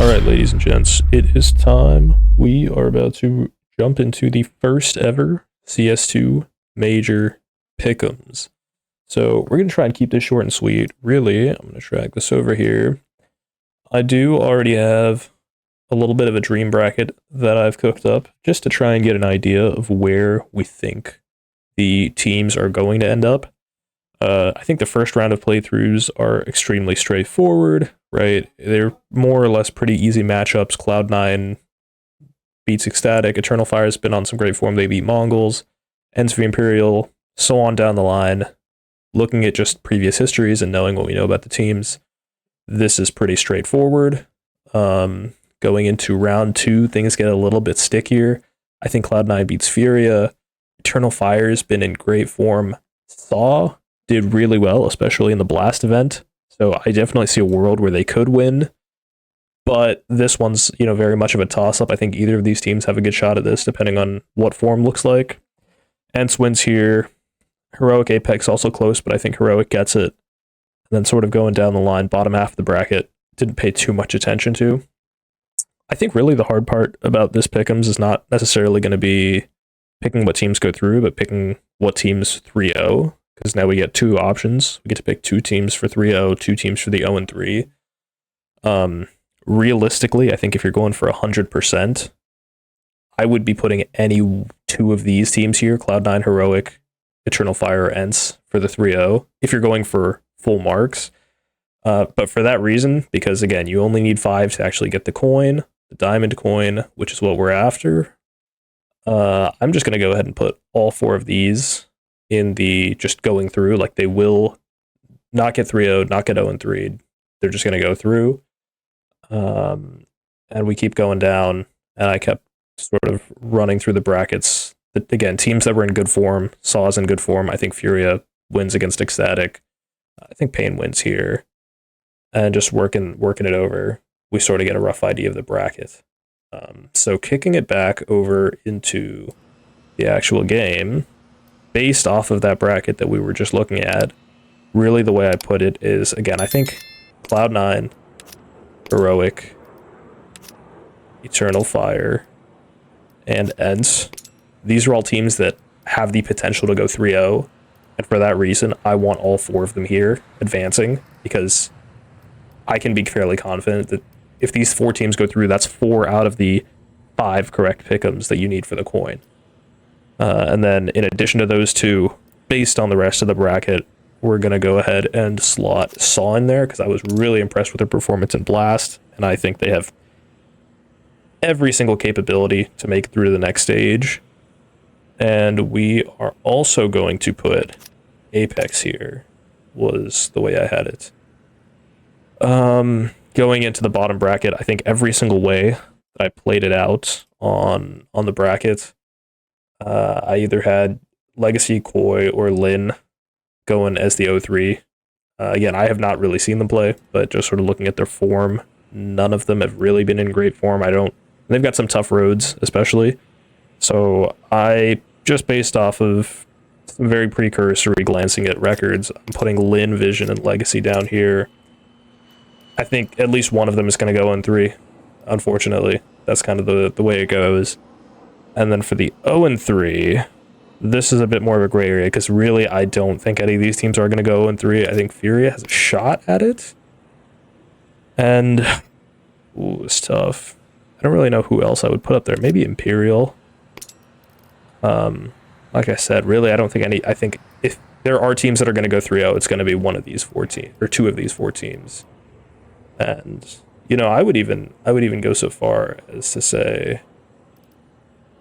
Alright, ladies and gents, it is time. We are about to jump into the first ever CS2 major Pickems. So we're going to try and keep this short and sweet. Really, I'm going to drag this over here. I do already have a little bit of a dream bracket that I've cooked up just to try and get an idea of where we think the teams are going to end up. I think the first round of playthroughs are extremely straightforward, right? They're more or less pretty easy matchups. Cloud9 beats Ecstatic. Eternal Fire's been on some great form. They beat Mongols, NSV Imperial, so on down the line. Looking at just previous histories and knowing what we know about the teams, this is pretty straightforward. Going into round 2, things get a little bit stickier. I think Cloud9 beats Furia. Eternal Fire's been in great form. Saw did really well, especially in the Blast event. So I definitely see a world where they could win. But this one's, very much of a toss-up. I think either of these teams have a good shot at this, depending on what form looks like. Ents wins here. Heroic Apex also close, but I think Heroic gets it. And then sort of going down the line, bottom half of the bracket, didn't pay too much attention to. I think really the hard part about this Pickems is not necessarily going to be picking what teams go through, but picking what teams 3-0. Because now we get 2 options. We get to pick 2 teams for 3-0, 2 teams for the 0-3. Realistically, I think if you're going for 100%, I would be putting any 2 of these teams here, Cloud9, Heroic, Eternal Fire, or Ents, for the 3-0, if you're going for full marks. But for that reason, because again, you only need 5 to actually get the coin, the diamond coin, which is what we're after. I'm just going to go ahead and put all 4 of these in the just going through. Like, they will not get 3-0, not get 0-3. They're just going to go through. And we keep going down, and I kept sort of running through the brackets. Again, teams that were in good form, Saw's in good form. I think Furia wins against Ecstatic. I think Pain wins here. And just working it over, we sort of get a rough idea of the bracket. So kicking it back over into the actual game, based off of that bracket that we were just looking at, really the way I put it is, again, I think Cloud9, Heroic, Eternal Fire, and Ents, these are all teams that have the potential to go 3-0, and for that reason, I want all 4 of them here advancing, because I can be fairly confident that if these 4 teams go through, that's 4 out of the 5 correct Pickems that you need for the coin. And then in addition to those 2, based on the rest of the bracket, we're going to go ahead and slot Saw in there, because I was really impressed with their performance in Blast, and I think they have every single capability to make it through to the next stage. And we are also going to put Apex here, was the way I had it. Going into the bottom bracket, I think every single way that I played it out on the bracket, I either had Legacy, Koi, or Lin going as the 0-3. Again, I have not really seen them play, but just sort of looking at their form, none of them have really been in great form. They've got some tough roads, especially. So I, just based off of some very precursory glancing at records, I'm putting Lin, Vision, and Legacy down here. I think at least one of them is going to go in 3, unfortunately. That's kind of the way it goes. And then for the 0-3, this is a bit more of a gray area, because really I don't think any of these teams are going to go 0-3. I think Furia has a shot at it. And, ooh, it's tough. I don't really know who else I would put up there. Maybe Imperial. Like I said, really I don't think I think if there are teams that are going to go 3-0, it's going to be one of these 4 teams, or 2 of these 4 teams. And, I would even go so far as to say,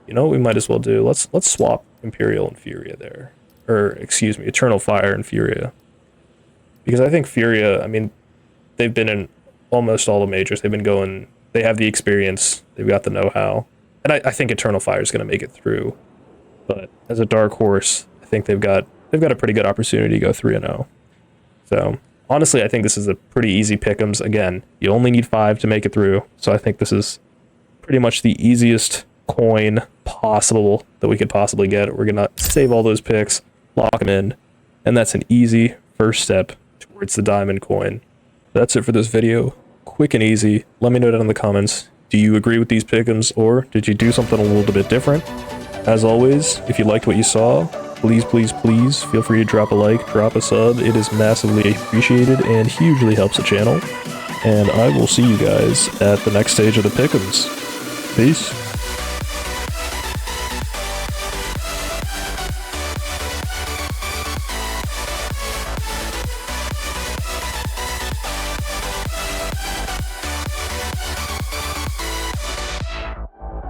what we might as well do? Let's swap Imperial and Furia there. Or, excuse me, Eternal Fire and Furia. Because I think Furia, they've been in almost all the majors. They have the experience, they've got the know-how. And I think Eternal Fire is going to make it through. But as a dark horse, I think they've got a pretty good opportunity to go 3-0. So, honestly, I think this is a pretty easy Pickems. Again, you only need 5 to make it through. So I think this is pretty much the easiest coin possible that we could possibly get. We're going to save all those picks, lock them in, and that's an easy first step towards the diamond coin. That's it for this video. quick and easy. Let me know down in the comments. Do you agree with these pick'ems, or did you do something a little bit different? As always, if you liked what you saw, please feel free to drop a like, drop a sub. It is massively appreciated and hugely helps the channel. And I will see you guys at the next stage of the pick'ems. Peace.